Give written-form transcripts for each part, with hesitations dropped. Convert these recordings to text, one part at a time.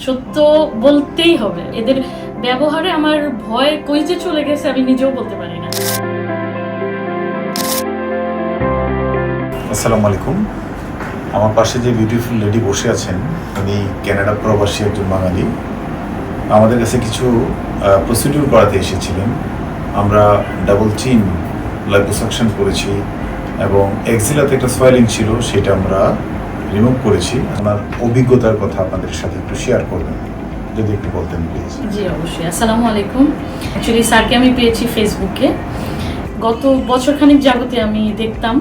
সত্য বলতেই হবে। এদের ব্যবহারে আমার ভয় কই যে চলে গেছে আমি নিজেও বলতে পারি না। আসসালামু আলাইকুম। আমার পাশে যে বিউটিফুল লেডি বসে আছেন উনি কানাডা প্রবাসী একজন বাঙালি। আমাদের কাছে কিছু প্রসিডিউর করাতে এসেছিলেন। আমরা ডাবল চিন লাইপোসাকশন করেছি এবং এক্সিলাতে একটা সোয়েলিং ছিল, সেটা আমরা রিমুভ করেছি। আমার অভিজ্ঞতার কথা আপনাদের সাথে একটু শেয়ার করবেন, যদি একটু বলতেন প্লিজ। জি অবশ্যই। আসসালামু আলাইকুম। অ্যাকচুয়ালি স্যারকে আমি পেয়েছি ফেসবুকে। গত বছরখানেক যাবতে আমি দেখতাম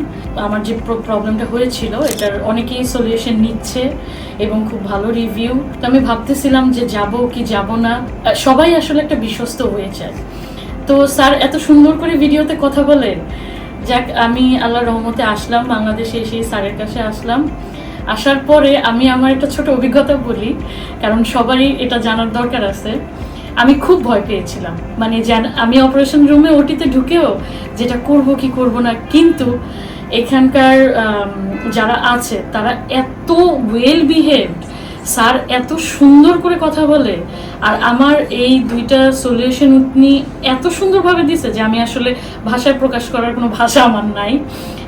আমার যে প্রবলেমটা হয়েছিল এটার অনেকেই সলিউশন নিচ্ছে এবং খুব ভালো রিভিউ। তো আমি ভাবতেছিলাম যে যাব কি যাব না, সবাই আসলে একটা বিশ্বস্ত হয়ে যায়। তো স্যার এত সুন্দর করে ভিডিওতে কথা বলে, যাক আমি আল্লাহর রহমতে আসলাম বাংলাদেশে, এসে স্যারের কাছে আসলাম। আসার পরে আমি আমার একটা ছোট অভিজ্ঞতা বলি, কারণ সবারই এটা জানার দরকার আছে। আমি খুব ভয় পেয়েছিলাম, মানে আমি অপারেশন রুমে ওটিতে ঢুকেও যেটা করব কি করব না, কিন্তু এখানকার যারা আছে তারা এত ওয়েল বিহেভড, স্যার এত সুন্দর করে কথা বলে, আর আমার এই দুইটা সলিউশন উনি এত সুন্দরভাবে দিছে যে আমি আসলে ভাষায় প্রকাশ করার কোনো ভাষা আমার নাই।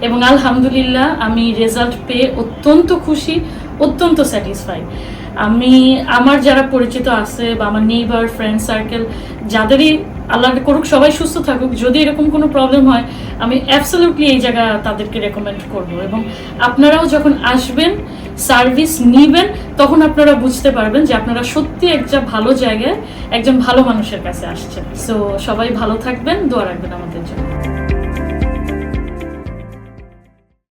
এবং আলহামদুলিল্লাহ আমি রেজাল্ট পেয়ে অত্যন্ত খুশি, অত্যন্ত স্যাটিসফাই। আমি আমার যারা পরিচিত আছে বা আমার নেইবার ফ্রেন্ড সার্কেল যাদেরই আল্লাহ করুক সবাই সুস্থ থাকুক, যদি এরকম কোনো প্রবলেম হয় আমি অ্যাবসলিউটলি এই জায়গা তাদেরকে রেকমেন্ড করব। এবং আপনারাও যখন আসবেন সার্ভিস নিবেন তখন আপনারা বুঝতে পারবেন যে আপনারা সত্যি একটা ভালো জায়গায় একজন ভালো মানুষের কাছে আসছেন। সো সবাই ভালো থাকবেন, দোয়া রাখবেন আমাদের জন্য।